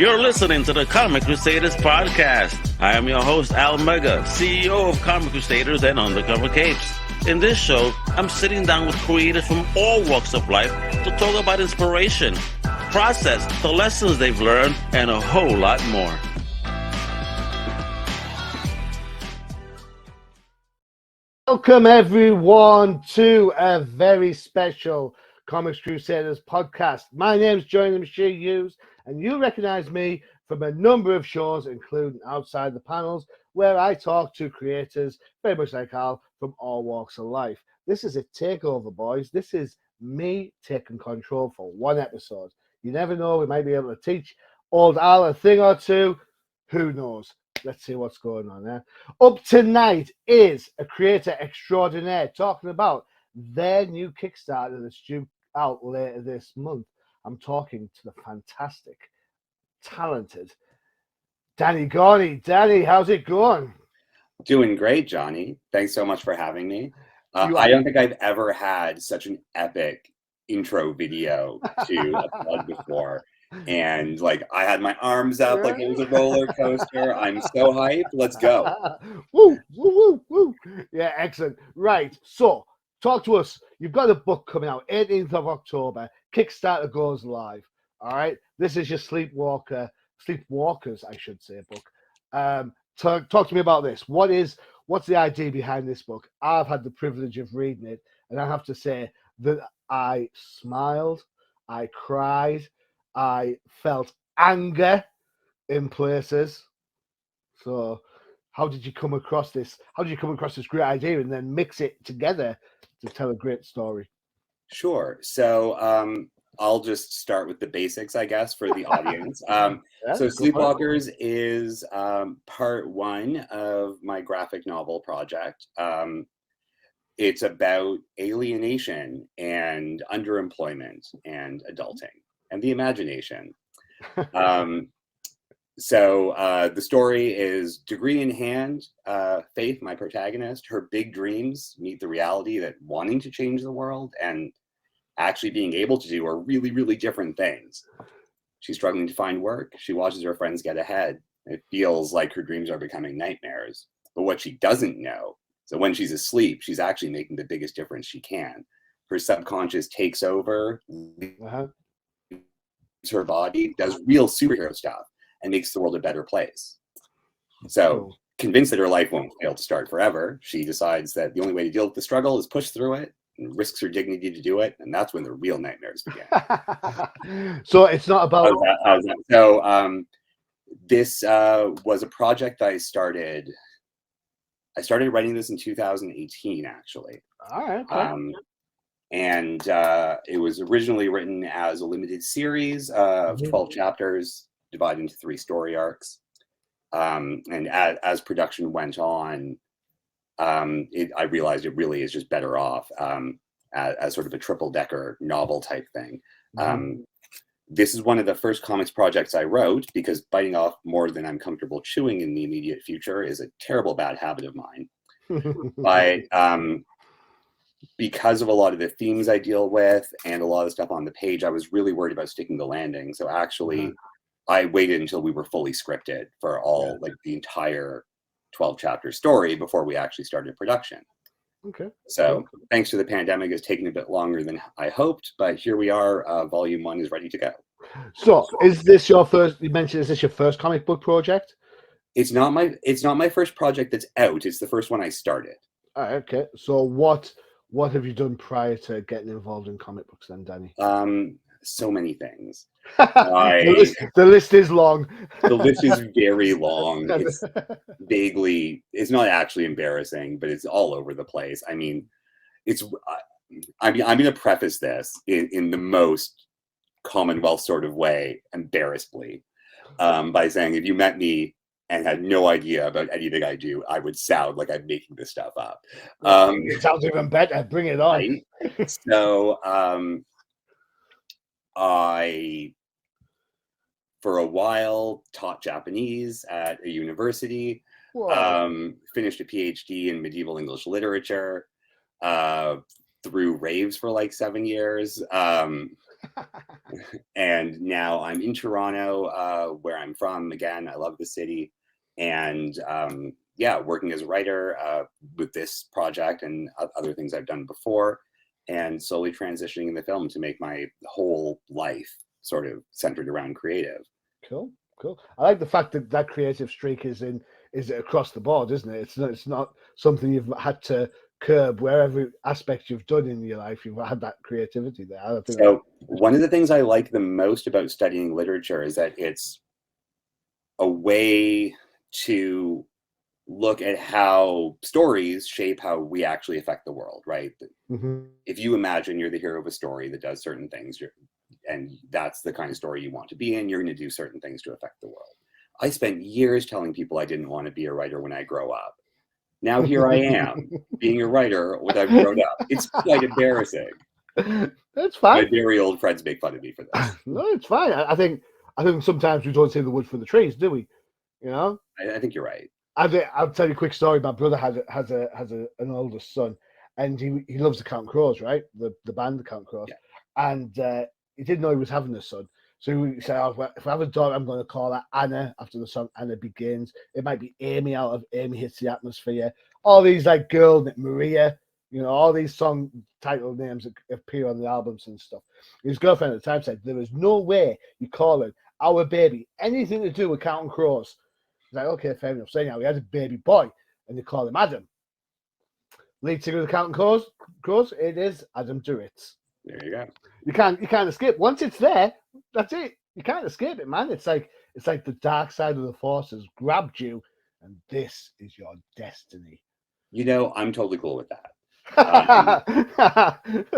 You're listening to the Comic Crusaders Podcast. I am your host, Al Mega, CEO of Comic Crusaders and Undercover Capes. In this show, I'm sitting down with creators from all walks of life to talk about inspiration, process, the lessons they've learned, and a whole lot more. Welcome, everyone, to a very special Comic Crusaders podcast. My name's Johnny Hughes, and you recognize me from a number of shows, including Outside the Panels, where I talk to creators, very much like Al, from all walks of life. This is a takeover, boys. This is me taking control for one episode. You never know, we might be able to teach old Al a thing or two. Who knows? Let's see what's going on there. Up tonight is a creator extraordinaire talking about their new Kickstarter that's due out later this month. I'm talking to the fantastic, talented Danny Gorny. Danny, how's it going? Doing great, Johnny. Thanks so much for having me. I don't think I've ever had such an epic intro video to a plug before. And like I had my arms up like it was a roller coaster. I'm so hyped. Let's go. Woo, woo, woo, woo. Yeah, excellent. Right. So talk to us. You've got a book coming out 18th of October. Kickstarter goes live. All right. This is your Sleepwalkers, I should say, book. Talk to me about this. What's the idea behind this book? I've had the privilege of reading it, and I have to say that I smiled, I cried, I felt anger in places. So how did you come across this? How did you come across this great idea and then mix it together to tell a great story? Sure. So I'll just start with the basics, I guess, for the audience. So Sleepwalkers is part one of my graphic novel project. It's about alienation and underemployment and adulting and the imagination. So the story is degree in hand, Faith, my protagonist, her big dreams meet the reality that wanting to change the world and actually being able to do are really, really different things. She's struggling to find work. She watches her friends get ahead. It feels like her dreams are becoming nightmares. But what she doesn't know, so when she's asleep, she's actually making the biggest difference she can. Her subconscious takes over, her body, does real superhero stuff, and makes the world a better place. So, convinced that her life won't fail to start forever, she decides that the only way to deal with the struggle is push through it and risks her dignity to do it, and that's when the real nightmares begin. So it's not about... How's that? So this was a project I started writing this in 2018, actually. All right. Okay. And it was originally written as a limited series of 12 chapters divided into 3 story arcs. And as production went on, I realized it really is just better off as sort of a triple-decker novel type thing. This is one of the first comics projects I wrote because biting off more than I'm comfortable chewing in the immediate future is a terrible bad habit of mine. But because of a lot of the themes I deal with and a lot of the stuff on the page, I was really worried about sticking the landing. So actually, I waited until we were fully scripted for all like the entire 12-chapter story before we actually started production. Okay. So thanks to the pandemic, it's taken a bit longer than I hoped, but here we are. Volume 1 is ready to go. So is this your first? You mentioned, is this your first comic book project? It's not my first project that's out. It's the first one I started. Okay. So what have you done prior to getting involved in comic books then, Danny? So many things. The list is long. The list is very long. It's not actually embarrassing, but it's all over the place. I mean, I'm going to preface this in the most Commonwealth sort of way, embarrassedly, by saying if you met me and had no idea about anything I do, I would sound like I'm making this stuff up. It sounds even better. Bring it on. Right? So I, for a while, taught Japanese at a university, finished a PhD in medieval English literature, threw raves for like 7 years. And now I'm in Toronto, where I'm from. Again, I love the city. And working as a writer with this project and other things I've done before, and slowly transitioning in the film to make my whole life sort of centered around creative. Cool. I like the fact that that creative streak is across the board, isn't it? It's not something you've had to curb. Wherever aspect you've done in your life, you've had that creativity there. I think so one of the things I like the most about studying literature is that it's a way to look at how stories shape how we actually affect the world, right? Mm-hmm. If you imagine you're the hero of a story that does certain things, and that's the kind of story you want to be in, you're going to do certain things to affect the world. I spent years telling people I didn't want to be a writer when I grow up. Now here I am, being a writer when I've grown up. It's quite embarrassing. That's fine. My very old friends make fun of me for this. No, it's fine. I think sometimes we don't see the wood for the trees, do we? You know? I think you're right. I'll tell you a quick story. My brother has an older son, and he loves the Counting Crows, right? The band, the Counting Crows. Yeah. And he didn't know he was having a son. So he said, oh, well, if I have a daughter, I'm going to call her Anna after the song Anna Begins. It might be Amy out of Amy Hits the Atmosphere. All these like girl, Maria, you know, all these song title names that appear on the albums and stuff. His girlfriend at the time said, there is no way you call it our baby anything to do with Counting Crows. He's like, okay, fair enough. So now he has a baby boy, and they call him Adam. Lead singer of the Counting Crows, it is Adam Duritz. There you go. You can't escape. Once it's there, that's it. You can't escape it, man. It's like the dark side of the force has grabbed you, and this is your destiny. You know, I'm totally cool with that. I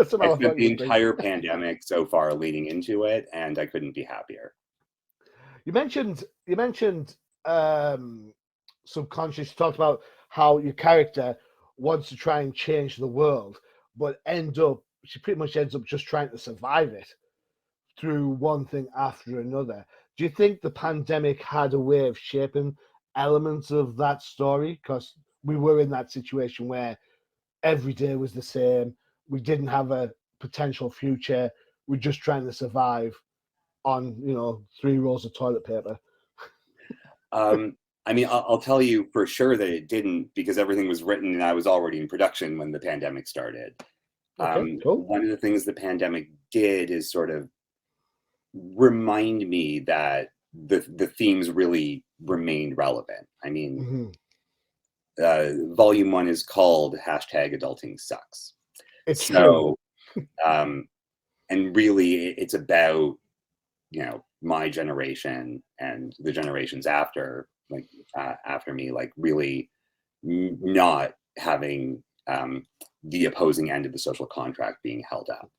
spent the entire pandemic so far leading into it, and I couldn't be happier. You mentioned subconscious. You talked about how your character wants to try and change the world, but she pretty much ends up just trying to survive it through one thing after another. Do you think the pandemic had a way of shaping elements of that story? Because we were in that situation where every day was the same. We didn't have a potential future. We're just trying to survive on, 3 rolls of toilet paper. I mean, I'll tell you for sure that it didn't, because everything was written and I was already in production when the pandemic started. Okay, cool. One of the things the pandemic did is sort of remind me that the themes really remained relevant. I mean, volume 1 is called #Adulting Sucks. It's so, and really it's about, my generation and the generations after, after me, really not having the opposing end of the social contract being held up.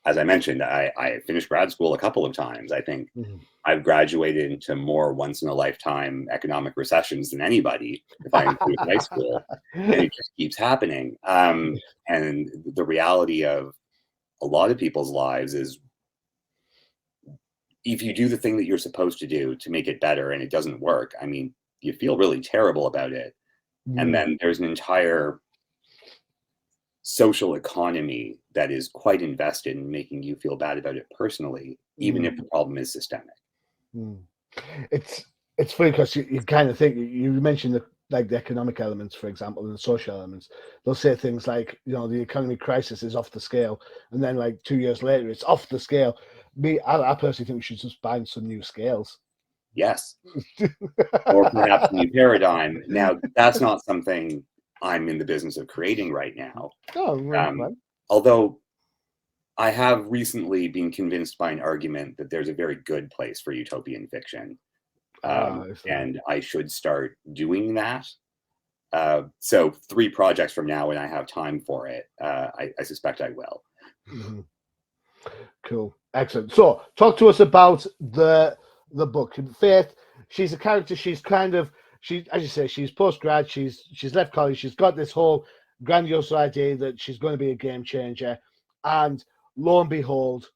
As I mentioned, I finished grad school a couple of times. I think I've graduated into more once-in-a-lifetime economic recessions than anybody, if I include high school, and it just keeps happening. And the reality of a lot of people's lives is, if you do the thing that you're supposed to do to make it better and it doesn't work, I mean, you feel really terrible about it. And then there's an entire social economy that is quite invested in making you feel bad about it personally, even if the problem is systemic. It's funny because you kind of think, you mentioned the economic elements, for example, and the social elements. They'll say things like, the economic crisis is off the scale, and then 2 years later it's off the scale. I personally think we should just buy some new scales. Yes. Or perhaps a new paradigm. Now, that's not something I'm in the business of creating right now. Although I have recently been convinced by an argument that there's a very good place for utopian fiction. And I should start doing that. So 3 projects from now, when I have time for it, I suspect I will. Cool. Excellent. So talk to us about the book. Faith, she's a character. She's kind of, as you say, she's post-grad. She's left college. She's got this whole grandiose idea that she's going to be a game changer. And lo and behold,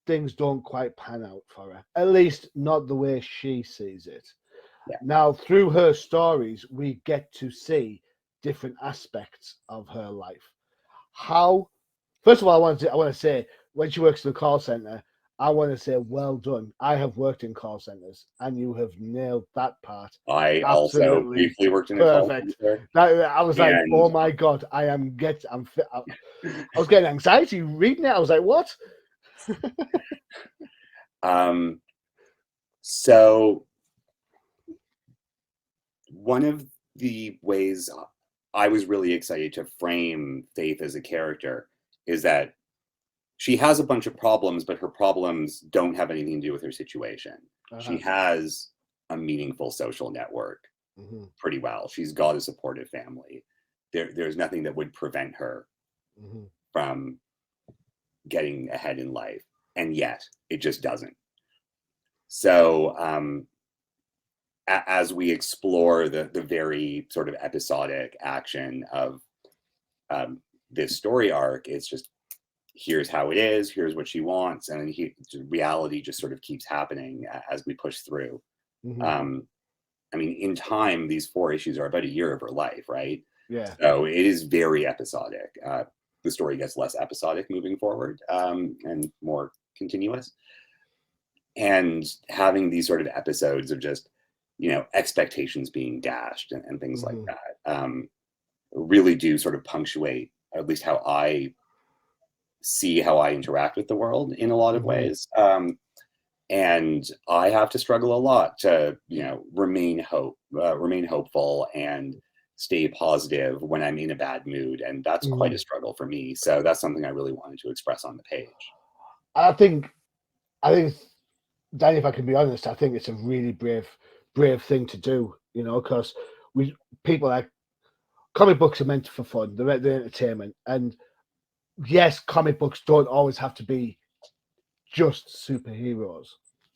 things don't quite pan out for her. At least not the way she sees it. Yeah. Now, through her stories, we get to see different aspects of her life. First of all, I want to say when she works in the call center, I want to say, well done. I have worked in call centers, and you have nailed that part. I Absolutely also briefly worked in a call perfect. center. I was like, oh my god, I was getting anxiety reading it. I was like, what? So one of the ways I was really excited to frame Faith as a character is that she has a bunch of problems, but her problems don't have anything to do with her situation. She has a meaningful social network pretty well. She's got a supportive family. There's nothing that would prevent her from getting ahead in life. And yet it just doesn't. So as we explore the very sort of episodic action of this story arc, it's just, here's how it is, here's what she wants, and then reality just sort of keeps happening as we push through. I mean, in time, these 4 issues are about a year of her life, right? Yeah. So it is very episodic. The story gets less episodic moving forward, and more continuous. And having these sort of episodes of just, expectations being dashed and things like that really do sort of punctuate, at least how I see how I interact with the world in a lot of ways. And I have to struggle a lot to, remain hopeful and stay positive when I'm in a bad mood. And that's quite a struggle for me. So that's something I really wanted to express on the page. I think, Danny, if I can be honest, I think it's a really brave thing to do, because people like comic books are meant for fun. They're entertainment. And yes, comic books don't always have to be just superheroes.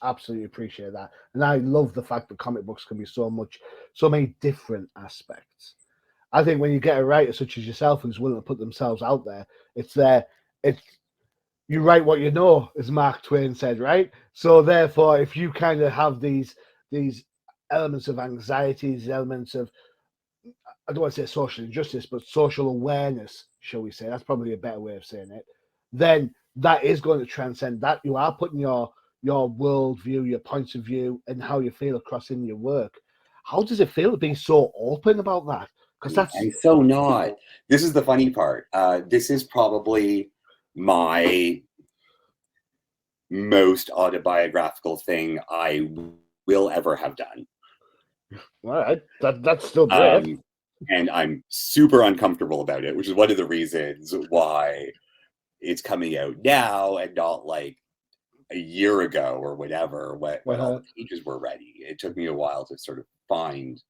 Absolutely appreciate that. And I love the fact that comic books can be so many different aspects. I think when you get a writer such as yourself who's willing to put themselves out there, you write what you know, as Mark Twain said, right? So therefore, if you kind of have these elements of anxiety, these elements of, I don't want to say social injustice, but social awareness, shall we say, that's probably a better way of saying it, then that is going to transcend that. You are putting your worldview, your points of view, and how you feel across in your work. How does it feel to be so open about that? Because I'm so not. This is the funny part. This is probably my most autobiographical thing I will ever have done. All right, that's still brave. And I'm super uncomfortable about it, which is one of the reasons why it's coming out now and not like a year ago or whatever, when all the pages were ready. It took me a while to sort of find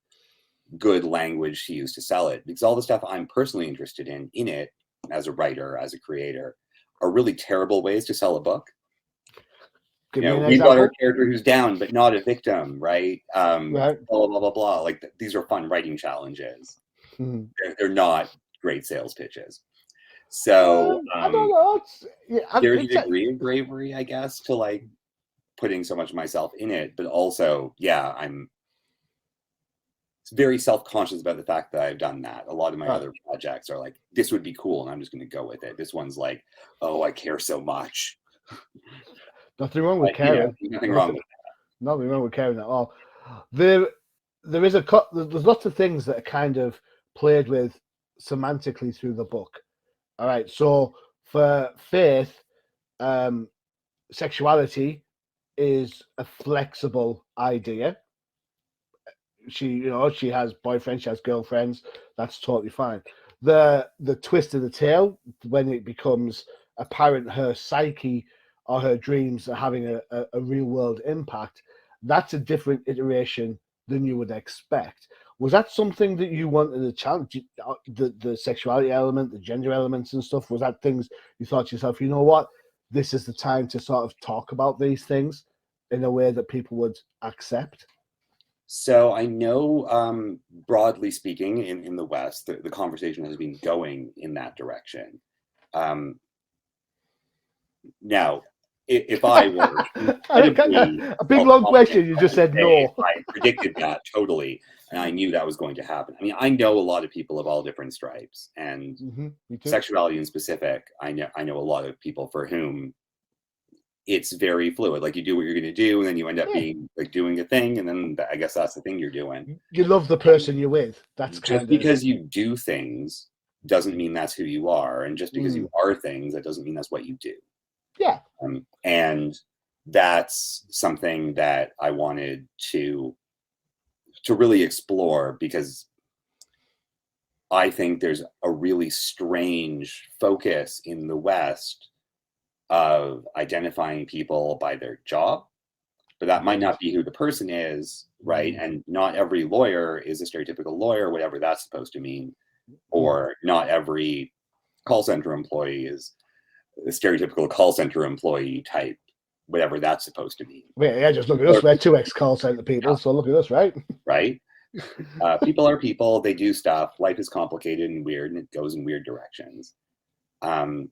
good language to use to sell it, because all the stuff I'm personally interested in it as a writer, as a creator, are really terrible ways to sell a book. We've got our character who's down but not a victim, right? Blah blah blah blah. Like these are fun writing challenges. They're not great sales pitches. So I don't know. there's a degree of bravery, I guess, to like putting so much of myself in it, but also, I'm very self-conscious about the fact that I've done that. A lot of my other projects are like, this would be cool, and I'm just going to go with it. This one's like, oh, I care so much. Nothing wrong with caring. Nothing wrong with that. Nothing wrong with caring at all. There's lots of things that are kind of played with semantically through the book. All right, so for Faith, sexuality is a flexible idea. She has boyfriends, she has girlfriends. That's totally fine. The twist of the tale, when it becomes apparent her psyche or her dreams are having a real world impact, that's a different iteration than you would expect. Was that something that you wanted to challenge? The sexuality element, the gender elements and stuff, was that things you thought to yourself, you know what, this is the time to sort of talk about these things in a way that people would accept? So I know, broadly speaking, in the West, the conversation has been going in that direction. Now, if I were a big long question, you just said no. I predicted that totally, and I knew that was going to happen. I mean, I know a lot of people of all different stripes, and sexuality in specific. I know a lot of people for whom it's very fluid. Like, you do what you're going to do, and then you end up being like doing a thing, and then I guess that's the thing you're doing. You love the person you're with. That's just because you do things doesn't mean that's who you are, and just because you are things, that doesn't mean that's what you do. Yeah. And that's something that I wanted to really explore, because I think there's a really strange focus in the West of identifying people by their job, but that might not be who the person is, right? And not every lawyer is a stereotypical lawyer, whatever that's supposed to mean, or not every call center employee is a stereotypical call center employee type, whatever that's supposed to mean. Yeah, just look at us. We're 2 ex-call center people, so look at us, right? Right? People are people. They do stuff. Life is complicated and weird, and it goes in weird directions. And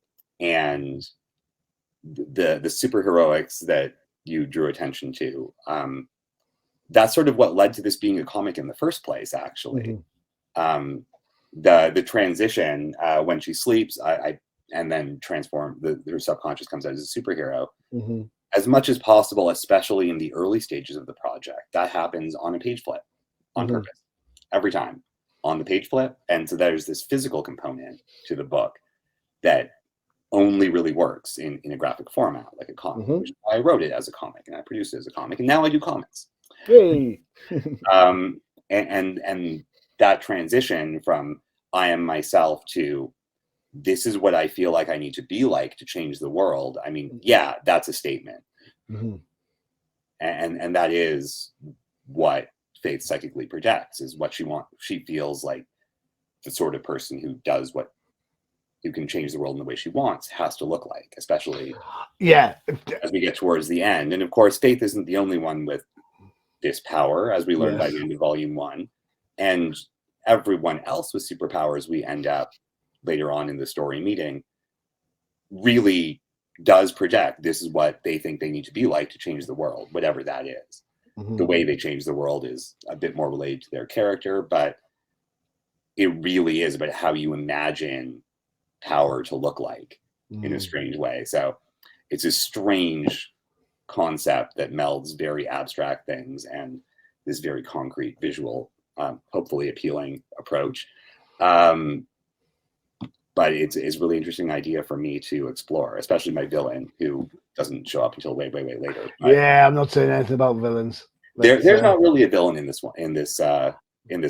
the superheroics that you drew attention to, that's sort of what led to this being a comic in the first place, actually. The transition, when she sleeps, and then her subconscious comes out as a superhero. As much as possible, especially in the early stages of the project, that happens on a page flip, on purpose, every time on the page flip. And so there's this physical component to the book that only really works in a graphic format, like a comic, which is why I wrote it as a comic, and I produced it as a comic, and now I do comics. Hey. And that transition from I am myself to this is what I feel like I need to be like to change the world. I mean, yeah, that's a statement. And that is what Faith psychically projects, is what she wants. She feels like the sort of person who can change the world in the way she wants has to look like, especially as we get towards the end. And of course, Faith isn't the only one with this power, as we learn by the end of volume 1. And everyone else with superpowers we end up later on in the story meeting really does project this is what they think they need to be like to change the world, whatever that is. The way they change the world is a bit more related to their character, but it really is about how you imagine power to look like in a strange way. So it's a strange concept that melds very abstract things and this very concrete visual, hopefully appealing approach. But it's a really interesting idea for me to explore, especially my villain, who doesn't show up until way later. Yeah, I'm not saying anything about villains. There's not really a villain in this one, in this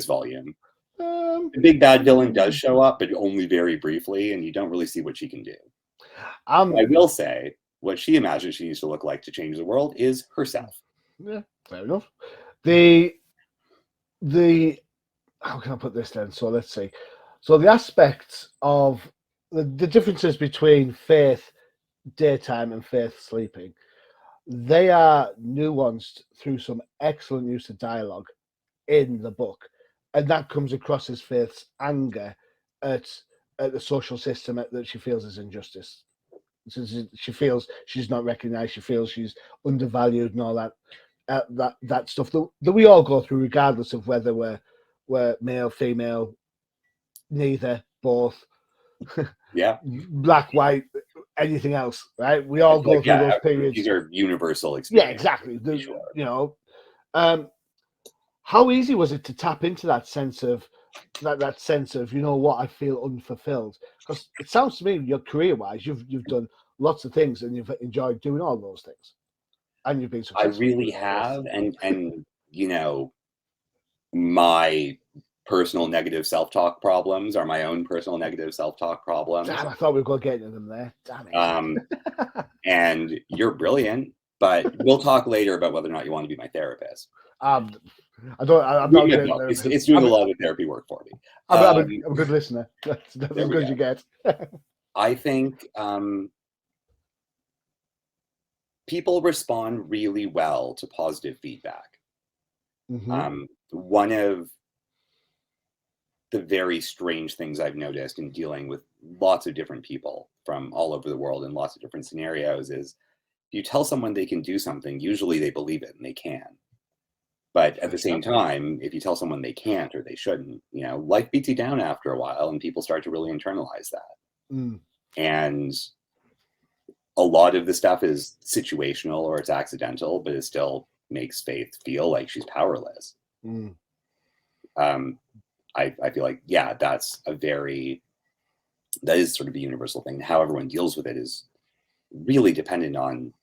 volume. The big bad villain does show up, but only very briefly, and you don't really see what she can do. I will say, what she imagines she needs to look like to change the world is herself. Yeah, fair enough. The how can I put this then? So let's see. So the aspects of the differences between Faith daytime and Faith sleeping, they are nuanced through some excellent use of dialogue in the book. And that comes across as Faith's anger at the social system that she feels is injustice. So she feels she's not recognized. She feels she's undervalued and all that stuff that we all go through, regardless of whether we're male, female, neither, both, black, white, anything else, right? We all go through those periods. These are universal experiences. Yeah, exactly. You know, how easy was it to tap into that sense of that sense of, you know what, I feel unfulfilled? Because it sounds to me, your career-wise, you've done lots of things and you've enjoyed doing all those things, and you've been successful. I really have, and you know, my personal negative self-talk problems are my own personal negative self-talk problems. Damn, I thought we were going to get into them there. Damn it. And you're brilliant, but we'll talk later about whether or not you want to be my therapist. I'm not good. It's doing a lot of therapy work for me. I'm a good listener. That's as good as you get. I think people respond really well to positive feedback. One of the very strange things I've noticed in dealing with lots of different people from all over the world in lots of different scenarios is you tell someone they can do something, usually they believe it and they can. But at the same time, if you tell someone they can't or they shouldn't, life beats you down after a while, and people start to really internalize that. And a lot of the stuff is situational or it's accidental, but it still makes Faith feel like she's powerless. I feel like, that is sort of a universal thing. How everyone deals with it is really dependent on,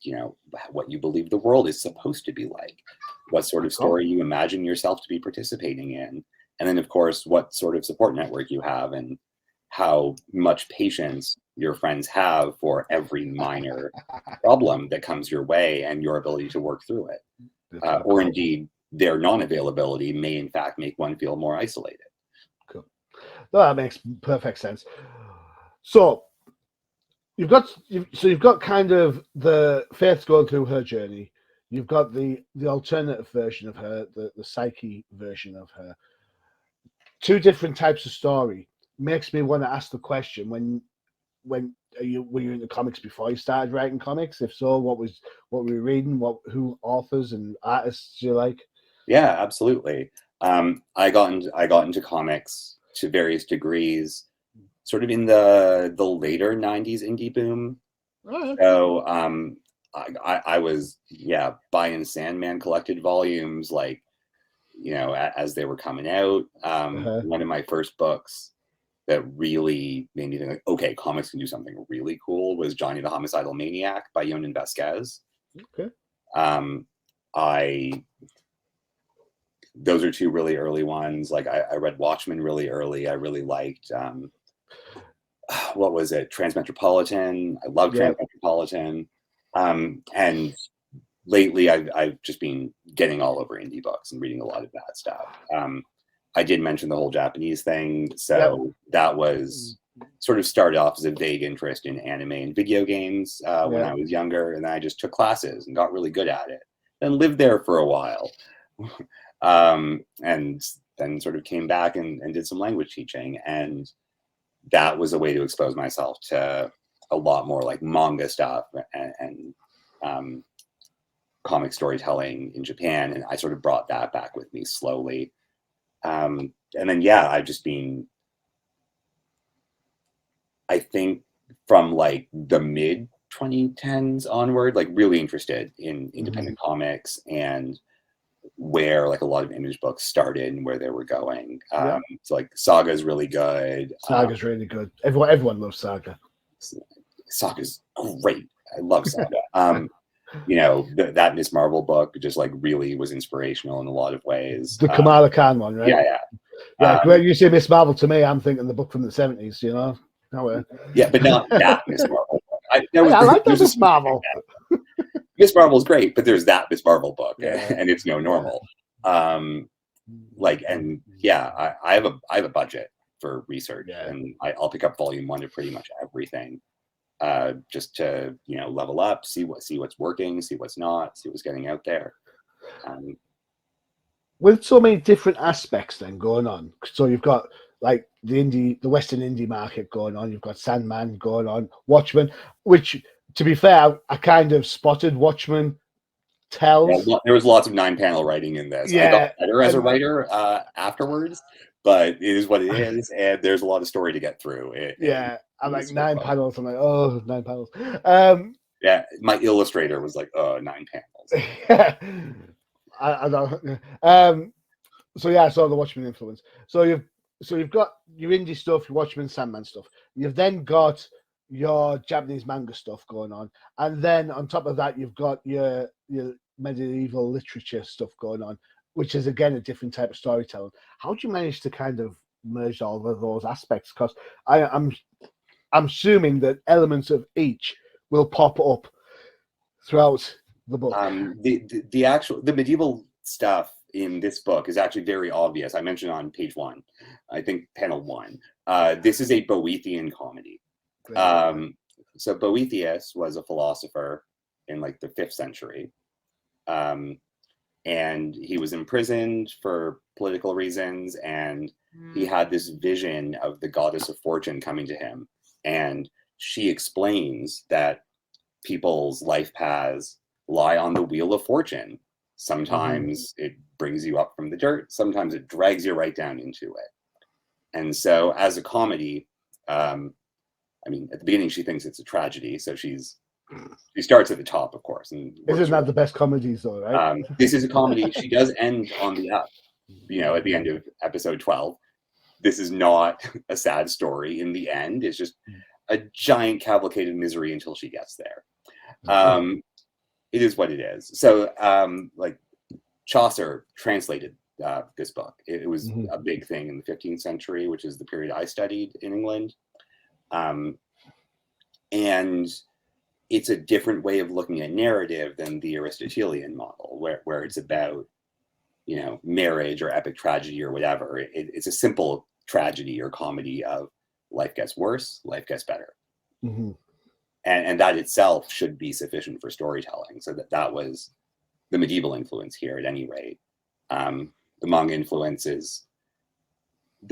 what you believe the world is supposed to be like, what sort of story you imagine yourself to be participating in. And then, of course, what sort of support network you have and how much patience your friends have for every minor problem that comes your way and your ability to work through it. Or indeed, their non-availability may in fact make one feel more isolated. Cool. No, that makes perfect sense. So you've got kind of the Faith going through her journey. You've got the alternative version of her, the psyche version of her. Two different types of story. Makes me want to ask the question: were you into comics before you started writing comics? If so, what were you reading? Who authors and artists do you like? Yeah, absolutely. I got into comics to various degrees, sort of in the later '90s indie boom. Oh, okay. So I was buying Sandman collected volumes as they were coming out. One of my first books that really made me think like, okay, comics can do something really cool was Johnny the Homicidal Maniac by Yonan Vasquez. Okay. Those are two really early ones. Like I read Watchmen really early. I really liked what was it? Transmetropolitan. I love Transmetropolitan. And lately I've just been getting all over indie books and reading a lot of that stuff. I did mention the whole Japanese thing. So that was sort of started off as a vague interest in anime and video games when I was younger. And then I just took classes and got really good at it and lived there for a while. And then sort of came back and did some language teaching. And that was a way to expose myself to a lot more like manga stuff and comic storytelling in Japan. And I sort of brought that back with me slowly. And then, I've just been, I think from like the mid 2010s onward, like really interested in independent comics and where like a lot of image books started and where they were going. So like Saga's really good. Saga's really good. Everyone loves Saga. Saga's great. I love Saga. That Miss Marvel book just like really was inspirational in a lot of ways. The Kamala Khan one, right? Yeah. When you say Miss Marvel, to me, I'm thinking the book from the 70s, Yeah, but not that Miss Marvel book. I like that Miss Marvel. Miss Marvel's great, but there's that Miss Marvel book, and it's no normal. I have a budget for research, and I'll pick up volume 1 of pretty much everything, just to level up, see what's working, see what's not, see what's getting out there. With so many different aspects then going on, so you've got like the Western indie market going on, you've got Sandman going on, Watchmen, which to be fair, I kind of spotted Watchmen tells. There was lots of 9-panel writing in this. I got better as a writer afterwards, but it is what it is, and there's a lot of story to get through. I'm like 9 panels. I'm like, oh, 9 panels. My illustrator was like, 9 panels. I don't. So I saw the Watchmen influence. So you've got your indie stuff, your Watchmen, Sandman stuff. You've then got your Japanese manga stuff going on, and then on top of that, you've got your medieval literature stuff going on, which is again a different type of storytelling. How do you manage to kind of merge all of those aspects? Because I'm assuming that elements of each will pop up throughout the book. The medieval stuff in this book is actually very obvious. I mentioned on page 1, I think panel 1. This is a Boethian comedy. So Boethius was a philosopher in like the 5th century. And he was imprisoned for political reasons, and he had this vision of the goddess of fortune coming to him. And she explains that people's life paths lie on the wheel of fortune. Sometimes it brings you up from the dirt. Sometimes it drags you right down into it. And so as a comedy, I mean, at the beginning, she thinks it's a tragedy. So she starts at the top, of course. And isn't that the best comedies, though, right? This is a comedy. She does end on the up, you know, at the end of episode 12. This is not a sad story in the end. It's just a giant cavalcade of misery until she gets there. It is what it is. So, like, Chaucer translated this book. It was a big thing in the 15th century, which is the period I studied in England. And it's a different way of looking at narrative than the Aristotelian model, where it's about, you know, marriage or epic tragedy or whatever. It's a simple tragedy or comedy of life gets worse, life gets better. And that itself should be sufficient for storytelling. So that was the medieval influence here at any rate. The manga influence is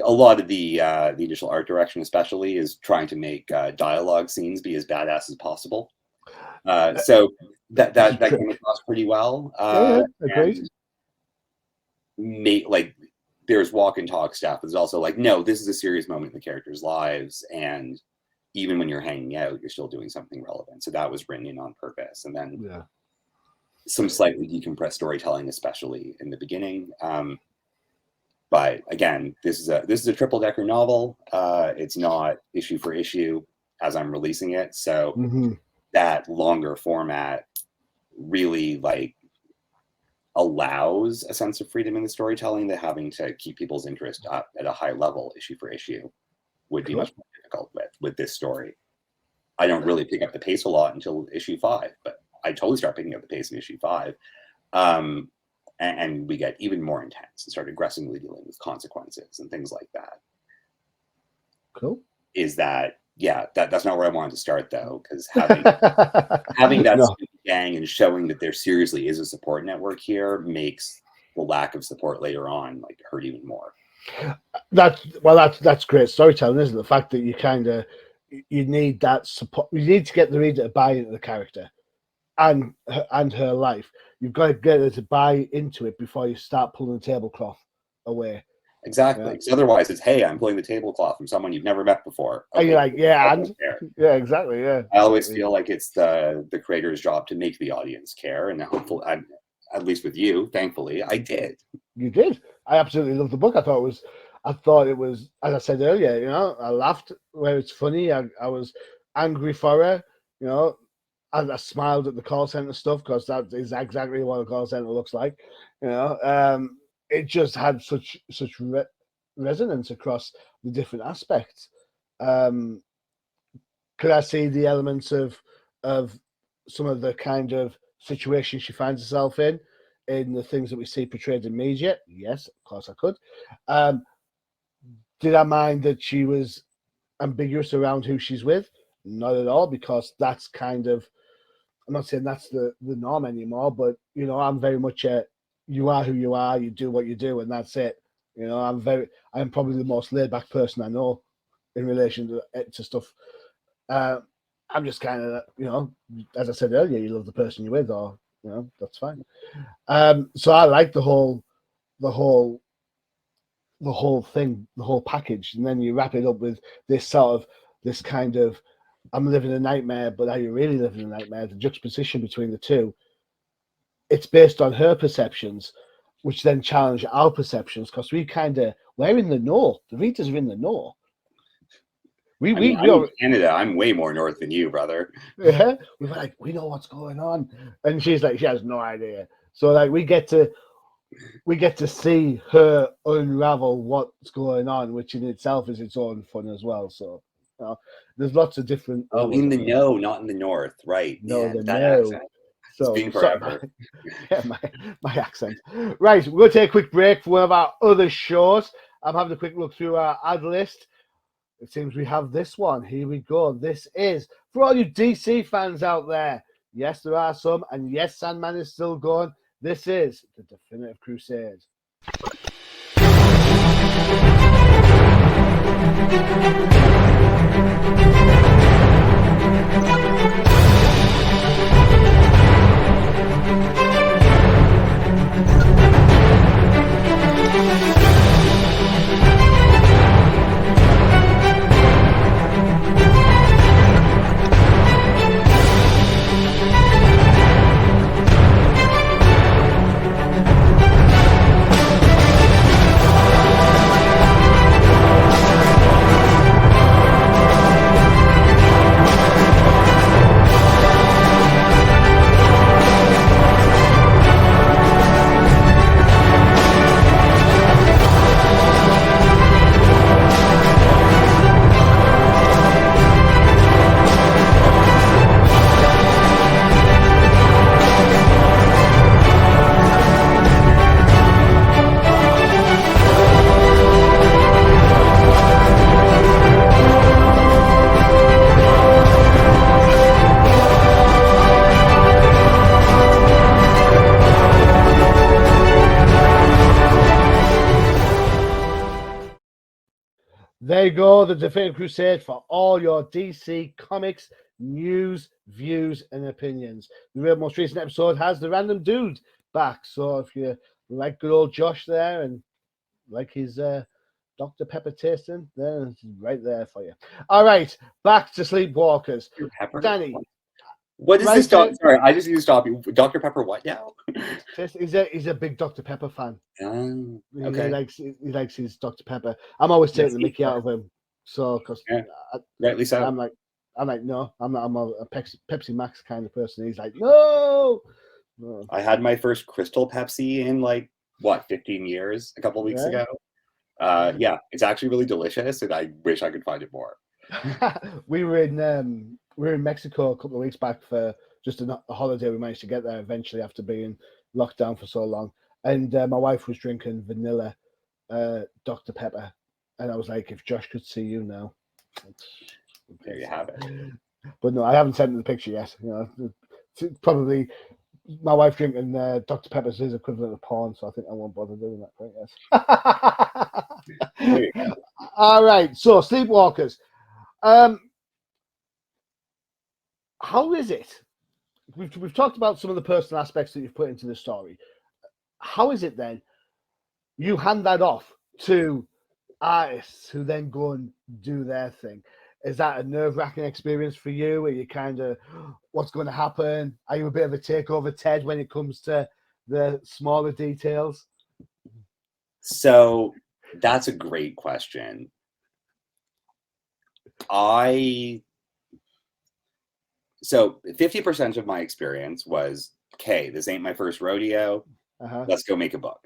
a lot of the initial art direction, especially, is trying to make dialogue scenes be as badass as possible. So that came across pretty well. Agreed. Like, there's walk and talk stuff. There's also like, no, this is a serious moment in the characters' lives, and even when you're hanging out, you're still doing something relevant. So that was written in on purpose. And then some slightly decompressed storytelling, especially in the beginning. But again, this is a triple-decker novel. It's not issue for issue as I'm releasing it. So that longer format really, like, allows a sense of freedom in the storytelling that having to keep people's interest up at a high level issue for issue would be much more difficult with this story. I don't really pick up the pace a lot until issue 5, but I totally start picking up the pace in issue 5. And we get even more intense and start aggressively dealing with consequences and things like that. Cool. Is that, that's not where I wanted to start, though, because having that gang and showing that there seriously is a support network here makes the lack of support later on, like, hurt even more. That's great storytelling, isn't it? The fact that you need that support. You need to get the reader to buy into the character and her life. You've got to get her to buy into it before you start pulling the tablecloth away. Exactly. Because otherwise it's, hey, I'm pulling the tablecloth from someone you've never met before. Okay, and you're like, exactly. Yeah. I always feel like it's the creator's job to make the audience care, and hopefully, at least with you, thankfully, I did. You did. I absolutely loved the book. I thought it was, as I said earlier, you know, I laughed where it's funny. I was angry for her, you know. I smiled at the call center stuff because that is exactly what a call center looks like, you know. It just had such resonance across the different aspects. Could I see the elements of some of the kind of situations she finds herself in the things that we see portrayed in media? Yes, of course I could. Did I mind that she was ambiguous around who she's with? Not at all, because that's kind of, I'm not saying that's the norm anymore, but, you know, I'm very much you are who you are, you do what you do, and that's it. You know, I'm probably the most laid back person I know in relation to stuff. I'm just kind of, you know, as I said earlier, you love the person you're with, or, you know, that's fine. So I like the whole thing, the whole package, and then you wrap it up with this kind of, I'm living a nightmare, but are you really living a nightmare? The juxtaposition between the two. It's based on her perceptions, which then challenge our perceptions, because we're in the know. The readers are in the know. I'm in Canada. I'm way more north than you, brother. Yeah, we're like, we know what's going on, and she's like, she has no idea. So like, we get to see her unravel what's going on, which in itself is its own fun as well. So, you know, there's lots of different. Oh, in the know, not in the north, right? No, the know. So, it's been forever. My accent. Right, we're going to take a quick break for one of our other shows. I'm having a quick look through our ad list. It seems we have this one. Here we go. This is for all you DC fans out there. Yes, there are some, and yes, Sandman is still going. This is the Definitive Crusade. there you go, the Definitive Crusade for all your DC Comics news, views, and opinions. The most recent episode has the Random Dude back, so if you like good old Josh there and like his Dr. Pepper tasting, then it's right there for you. All right, back to Sleepwalkers. Pepper? Danny. What is this? Sorry, I just need to stop you. Dr. Pepper, what now? He's a big Dr. Pepper fan. Okay. He likes his Dr. Pepper. I'm always taking the mickey out of him. So, because rightly so. I'm like, no, I'm a Pepsi Max kind of person. He's like, no. I had my first Crystal Pepsi in 15 years, a couple of weeks ago. Yeah, it's actually really delicious, and I wish I could find it more. we were in Mexico a couple of weeks back for just a holiday. We managed to get there eventually after being locked down for so long. And my wife was drinking vanilla Dr. Pepper, and I was like, if Josh could see you now. There you have it. But no, I haven't sent him the picture yet. Probably my wife drinking Dr. Pepper is his equivalent of porn, so I think I won't bother doing that quite yet. All right, so Sleepwalkers. How is it? We've talked about some of the personal aspects that you've put into the story. How is it then? You hand that off to artists who then go and do their thing. Is that a nerve-wracking experience for you? Are you kind of, what's going to happen? Are you a bit of a takeover Ted when it comes to the smaller details? So that's a great question. So 50% of my experience was, okay, this ain't my first rodeo. Let's go make a book.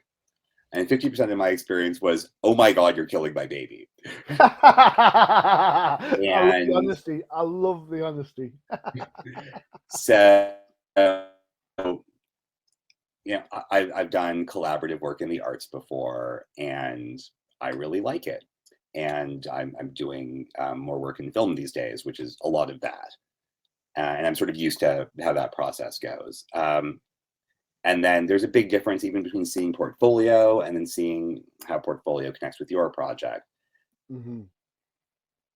And 50% of my experience was, oh my God, you're killing my baby. I love the honesty. So, I've done collaborative work in the arts before, and I really like it. And I'm doing more work in film these days, which is a lot of that. And I'm sort of used to how that process goes. And then there's a big difference even between seeing portfolio and then seeing how portfolio connects with your project.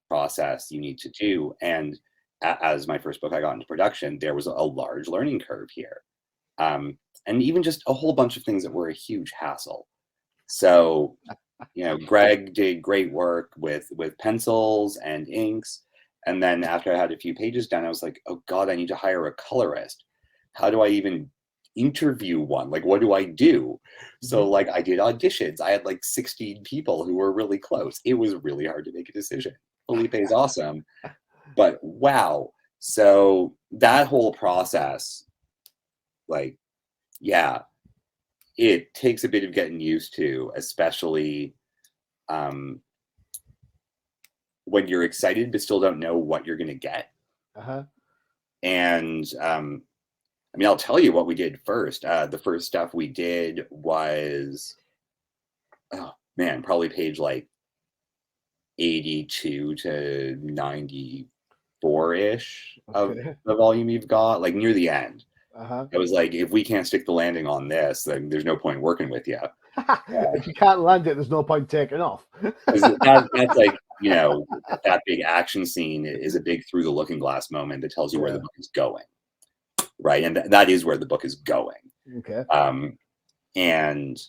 Process you need to do. And as my first book I got into production, there was a large learning curve here. And even just a whole bunch of things that were a huge hassle. So, Greg did great work with pencils and inks. And then after I had a few pages done, I was like, oh God, I need to hire a colorist. How do I even interview one? What do I do? So I did auditions. I had 16 people who were really close. It was really hard to make a decision. Felipe's awesome, but wow. So that whole process, it takes a bit of getting used to, especially when you're excited but still don't know what you're going to get. And I'll tell you what we did first. The first stuff we did was, probably page 82 to 94-ish of the volume you've got, near the end. I was like, if we can't stick the landing on this, then there's no point working with you. If you can't land it, there's no point taking off. That's that big action scene is a big through the looking glass moment that tells you where the book is going. Right. And that is where the book is going. Okay. And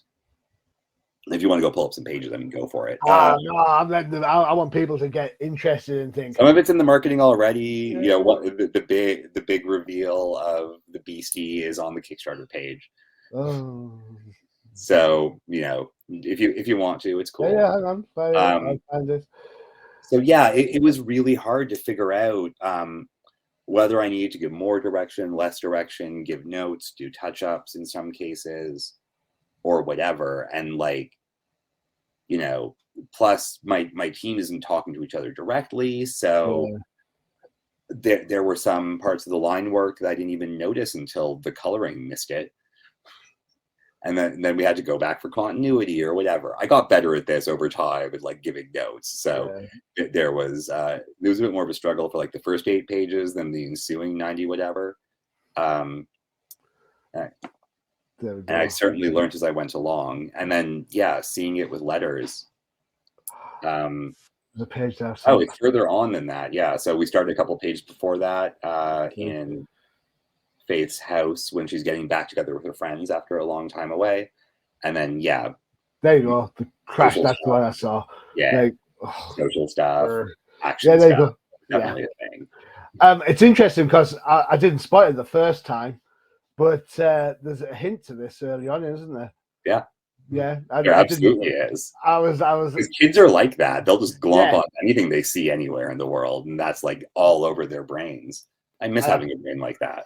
if you want to go pull up some pages, go for it. No, I want people to get interested in things. Some of it's in the marketing already. What the big reveal of the Beastie is on the Kickstarter page. Oh. So if you want to, it's cool. Yeah, hang on. I'll find it. So it was really hard to figure out whether I needed to give more direction, less direction, give notes, do touch-ups in some cases, or whatever. And plus my team isn't talking to each other directly. So there were some parts of the line work that I didn't even notice until the coloring missed it. And then we had to go back for continuity or whatever. I got better at this over time with giving notes. So there was a bit more of a struggle for the first 8 pages than the ensuing 90 whatever. And I certainly learned as I went along. And then seeing it with letters. There's a page there. Oh, it's further on than that. Yeah. So we started a couple pages before that in Faith's house when she's getting back together with her friends after a long time away. And then, yeah. There you go. The crash, that's the one I saw. Yeah. Like, social stuff, action there you stuff. go. Definitely a thing. It's interesting because I didn't spot it the first time, but there's a hint to this early on, isn't there? Yeah. Yeah, there absolutely is. I was. Because kids are like that. They'll just glomp on anything they see anywhere in the world, and that's like all over their brains. I miss having a brain like that.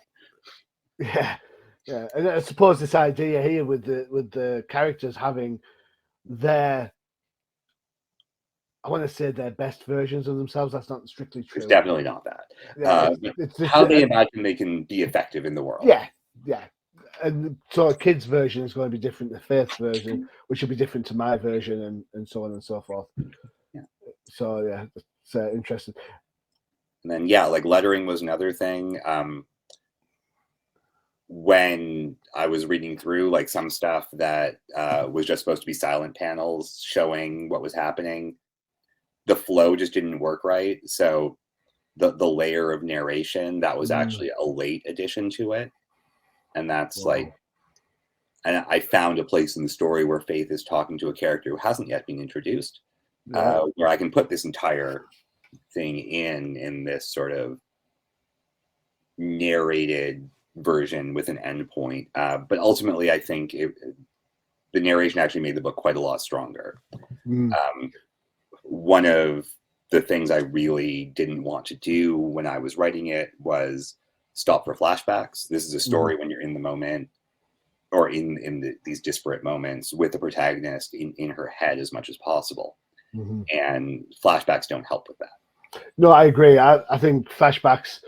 Yeah, yeah. And I suppose this idea here with the characters having their, I want to say their best versions of themselves. That's not strictly true. It's definitely not that. Yeah, it's how they imagine they can be effective in the world. Yeah, yeah. And so a kid's version is going to be different to Faith's version, which will be different to my version, and so on and so forth. Yeah. So yeah, it's interesting. And then like lettering was another thing. When I was reading through like some stuff that was just supposed to be silent panels showing what was happening, the flow just didn't work right. So the layer of narration that was actually a late addition to it. And that's like, and I found a place in the story where Faith is talking to a character who hasn't yet been introduced, where I can put this entire thing in this sort of narrated version with an endpoint. But ultimately, I think the narration actually made the book quite a lot stronger. One of the things I really didn't want to do when I was writing it was stop for flashbacks. This is a story when you're in the moment or in these disparate moments with the protagonist in her head as much as possible. And flashbacks don't help with that. No, I agree. I think flashbacks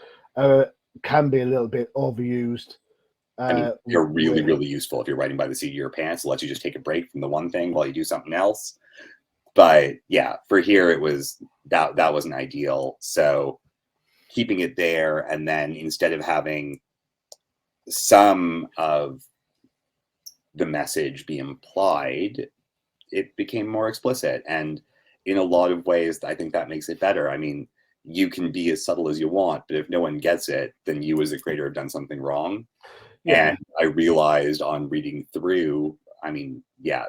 can be a little bit overused. I mean, they're really, really useful if you're writing by the seat of your pants. It lets you just take a break from the one thing while you do something else. But yeah, for here, it was that wasn't ideal. So keeping it there, and then instead of having some of the message be implied, it became more explicit. And in a lot of ways, I think that makes it better. I mean, you can be as subtle as you want, but if no one gets it, then you as a creator have done something wrong. Yeah. And I realized on reading through, I mean, yeah,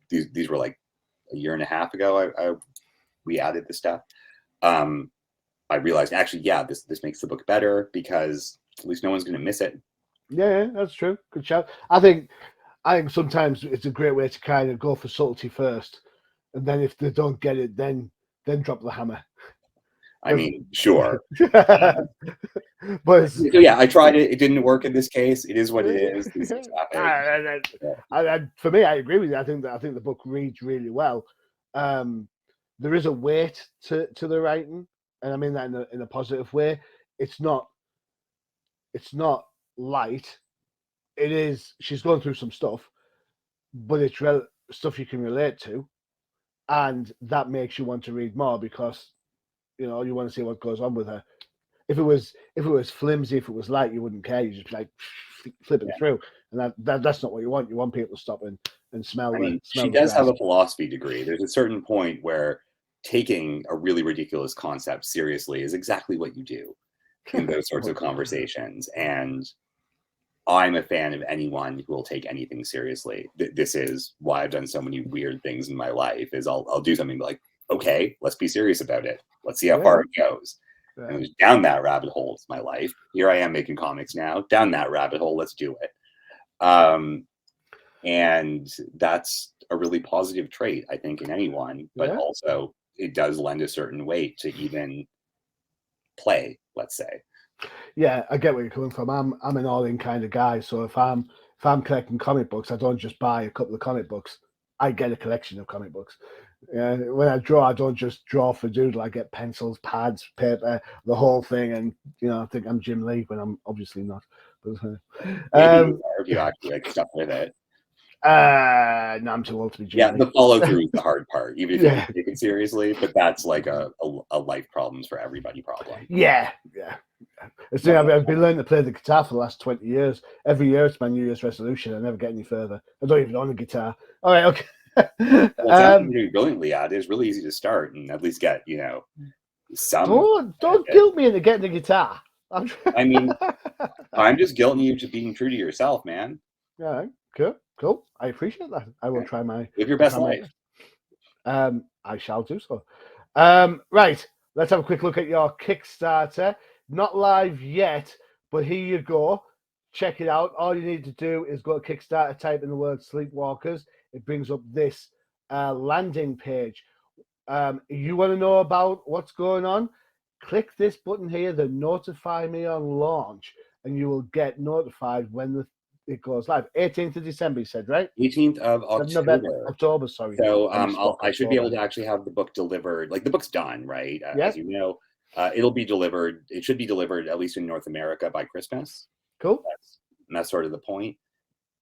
these were like a year and a half ago, we added this stuff. I realized actually, yeah, this makes the book better because at least no one's going to miss it. Yeah, that's true. Good shout. I think sometimes it's a great way to kind of go for subtlety first, and then if they don't get it, then drop the hammer. I mean, sure. But yeah, I tried it. It didn't work in this case. It is what it is. For me, I agree with you. I think the book reads really well. There is a weight to the writing, and I mean that in a positive way. It's not light. It is. She's going through some stuff, but it's stuff you can relate to, and that makes you want to read more because you want to see what goes on with her. If it was flimsy, if it was light, you wouldn't care. You just like flip it through, and that's not what you want. You want people to stop and smell. I mean, she does have a philosophy degree. There's a certain point where taking a really ridiculous concept seriously is exactly what you do in those sorts of conversations. And I'm a fan of anyone who will take anything seriously. This is why I've done so many weird things in my life. Is I'll do something like, okay, let's be serious about it. Let's see how far it goes. Yeah. And it was down that rabbit hole is my life. Here I am making comics now. Down that rabbit hole, let's do it. And that's a really positive trait, I think, in anyone. But also, it does lend a certain weight to even play, let's say. Yeah, I get where you're coming from. I'm an all-in kind of guy. So if I'm collecting comic books, I don't just buy a couple of comic books. I get a collection of comic books. When I draw, I don't just draw for doodle. I get pencils, pads, paper, the whole thing, and I think I'm Jim Lee when I'm obviously not. But, if you actually like stuff with it. No, I'm too old to be Jim Lee. Yeah, the follow through is the hard part, even if you take it seriously. But that's like a life problems for everybody problem. Yeah. I've been learning to play the guitar for the last 20 years. Every year it's my New Year's resolution. I never get any further. I don't even own a guitar. All right, okay. Well, something you're doing brilliantly at is really easy to start and at least get, some. Don't guilt me into getting the guitar. I mean, I'm just guilting you to being true to yourself, man. All right, cool. I appreciate that. I will try my live your best life. I shall do so. Right, let's have a quick look at your Kickstarter. Not live yet, but here you go. Check it out. All you need to do is go to Kickstarter, type in the word Sleepwalkers. It brings up this landing page. You want to know about what's going on? Click this button here, the notify me on launch, and you will get notified when it goes live. 18th of December, you said, right? 18th of October, sorry. So I should be able to actually have the book delivered. Like, the book's done, right? As you know, it'll be delivered. It should be delivered, at least in North America, by Christmas. Cool. That's sort of the point.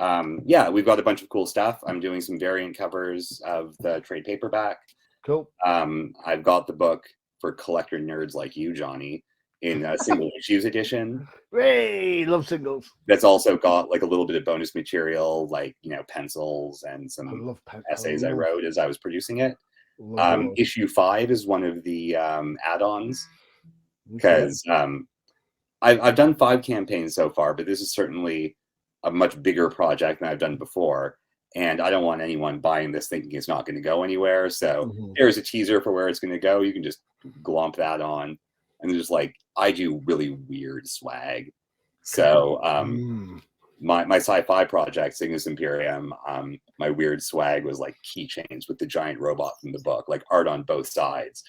Yeah, we've got a bunch of cool stuff. I'm doing some variant covers of the trade paperback. Cool. I've got the book for collector nerds like you, Johnny, in a single issues edition. Hey, love singles. That's also got like a little bit of bonus material, like pencils and some essays I wrote as I was producing it. Issue 5 is one of the add-ons because I've done 5 campaigns so far, but this is certainly a much bigger project than I've done before. And I don't want anyone buying this thinking it's not going to go anywhere. So there's a teaser for where it's going to go. You can just glomp that on. And just like, I do really weird swag. So my sci-fi project, Cygnus Imperium, my weird swag was like keychains with the giant robot from the book, like art on both sides,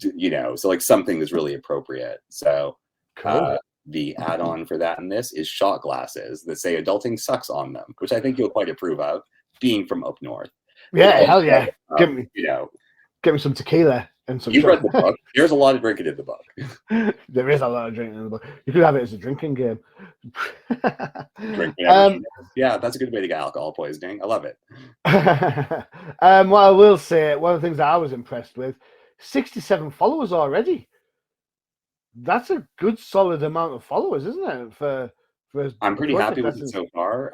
so like something that's really appropriate. So the add-on for that in this is shot glasses that say adulting sucks on them, which I think you'll quite approve of, being from up north. Yeah, hell yeah. Give me some tequila and some. You've read the book. There's a lot of drinking in the book. There is a lot of drinking in the book. You could have it as a drinking game. Yeah, that's a good way to get alcohol poisoning. I love it. What I will say, one of the things that I was impressed with, 67 followers already. That's a good solid amount of followers, isn't it? For I'm pretty happy with it so far.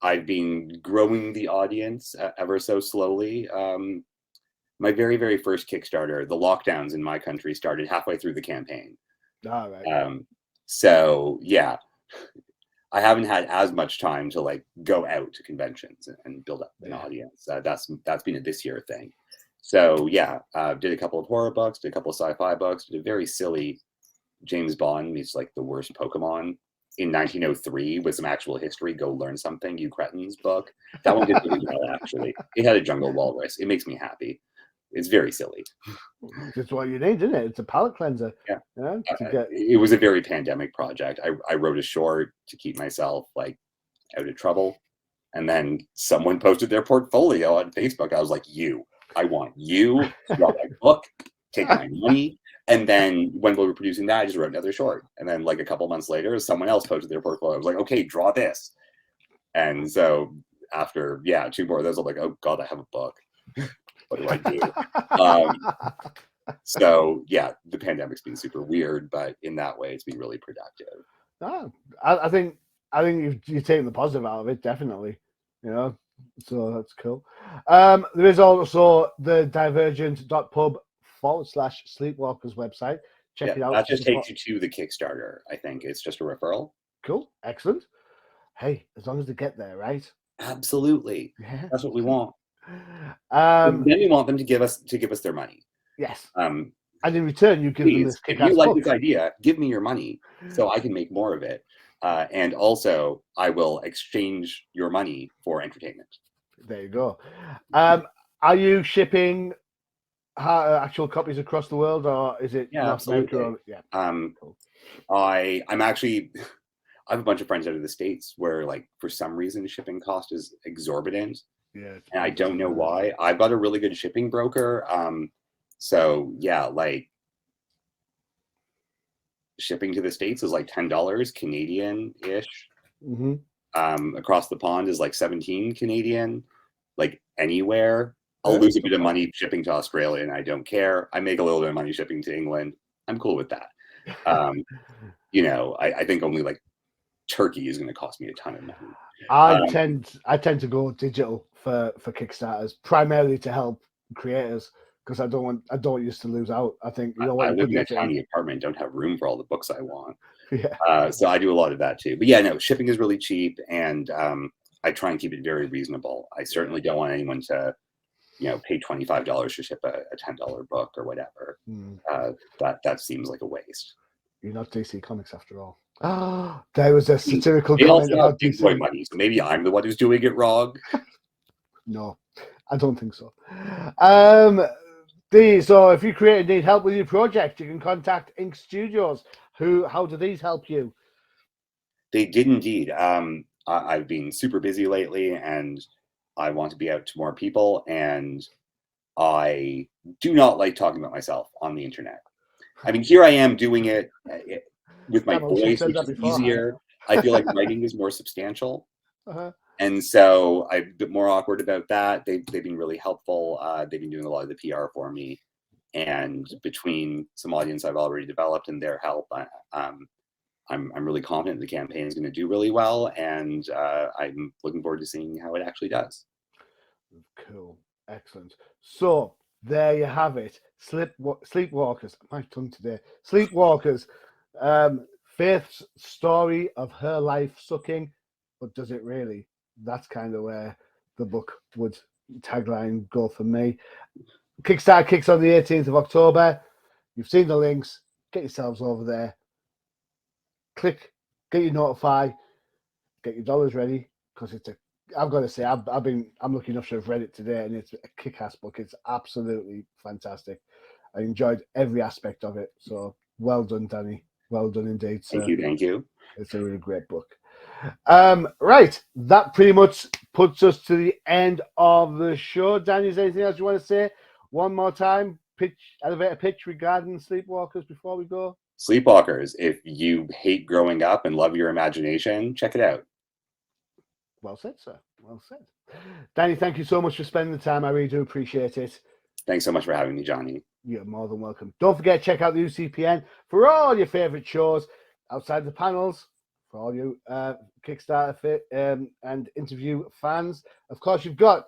I've been growing the audience ever so slowly. My very, very first Kickstarter, the lockdowns in my country started halfway through the campaign. All right. So yeah, I haven't had as much time to like go out to conventions and build up an audience. That's been a this year thing. So yeah, did a couple of horror books, did a couple of sci-fi books, did a very silly James Bond meets like the worst Pokemon in 1903 with some actual history. Go learn something, you cretins book. That one did really well, actually. It had a jungle walrus. It makes me happy. It's very silly. That's what you need, isn't it? It's a palate cleanser. Yeah. It was a very pandemic project. I wrote a short to keep myself like out of trouble. And then someone posted their portfolio on Facebook. I was like, I want you to draw my book, take my money. And then when we were producing that, I just wrote another short. And then like a couple months later, someone else posted their portfolio. I was like, okay, draw this. And so after, 2 more of those, I'm like, oh God, I have a book. What do I do? So yeah, the pandemic's been super weird, but in that way, it's been really productive. I think you've taken the positive out of it, definitely. So that's cool. There is also the divergent.pub/Sleepwalkers website. Check it out. That just takes you to the Kickstarter. I think it's just a referral. Cool. Excellent. Hey, as long as they get there, right? Absolutely. Yeah. That's what we want. Then we want them to give us their money. Yes. And in return, you give them this if you like this idea, give me your money so I can make more of it. And also, I will exchange your money for entertainment. There you go. Are you shipping actual copies across the world, or is it North America? Cool. I'm actually. I have a bunch of friends out of the States where, like, for some reason, shipping cost is exorbitant. Yeah. And I don't know why. I've got a really good shipping broker. So yeah, like shipping to the States is like $10 Canadian-ish. Across the pond is like 17 Canadian. Like anywhere, I'll lose a bit of money shipping to Australia, and I don't care. I make a little bit of money shipping to England. I'm cool with that. I think only like Turkey is going to cost me a ton of money. I tend to go digital for Kickstarters, primarily to help creators, because I don't want you to lose out. I think I live in a tiny apartment, don't have room for all the books I want. Yeah. So I do a lot of that too. But yeah, no, shipping is really cheap, and I try and keep it very reasonable. I certainly don't want anyone to, pay $25 to ship a $10 book or whatever. That seems like a waste. You're not DC Comics after all. There was a satirical they comment also about have big DC. boy money, so maybe I'm the one who's doing it wrong. No, I don't think so. So if you create need help with your project, you can contact Ink Studios. How do these help you? They did indeed. I've been super busy lately, and I want to be out to more people, and I do not like talking about myself on the internet. I mean, here I am doing it with my voice, which is easier. I feel like writing is more substantial. And so I'm a bit more awkward about that. They've been really helpful. They've been doing a lot of the PR for me. And between some audience I've already developed and their help, I'm really confident the campaign is going to do really well. And I'm looking forward to seeing how it actually does. Cool. Excellent. So there you have it. Sleepwalkers. My tongue today. Sleepwalkers. Faith's story of her life sucking, but does it really? That's kind of where the book would tagline go for me. Kickstarter kicks on the 18th of October. You've seen the links. Get yourselves over there. Click, get your notify, get your dollars ready, because I've got to say, I'm lucky enough to have read it today, and it's a kick-ass book. It's absolutely fantastic. I enjoyed every aspect of it. So well done, Danny. Well done indeed, sir. Thank you. It's a really great book. Right, that pretty much puts us to the end of the show. Danny, is there anything else you want to say? One more time, elevator pitch regarding Sleepwalkers before we go. Sleepwalkers. If you hate growing up and love your imagination, check it out. Well said, sir. Well said. Danny, thank you so much for spending the time. I really do appreciate it. Thanks so much for having me, Johnny. You're more than welcome. Don't forget to check out the UCPN for all your favorite shows outside the panels, for all you Kickstarter and interview fans. Of course, you've got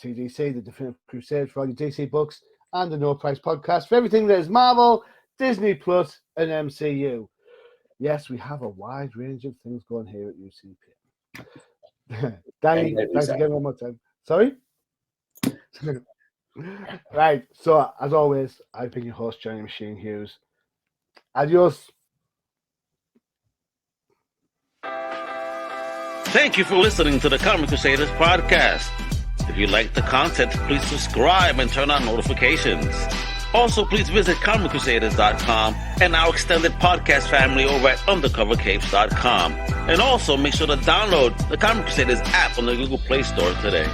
TDC, the Definitive Crusade, for all your DC books, and the No Price Podcast for everything that is Marvel, Disney Plus, and MCU. Yes, we have a wide range of things going here at UCPN. Danny, thanks again one more time. Sorry? Right, so as always, I've been your host, Johnny Machine Hughes. Adios. Thank you for listening to the Comic Crusaders Podcast. If you like the content, please subscribe and turn on notifications. Also, please visit comiccrusaders.shop and our extended podcast family over at undercovercapes.com. And also, make sure to download the Comic Crusaders app on the Google Play Store today.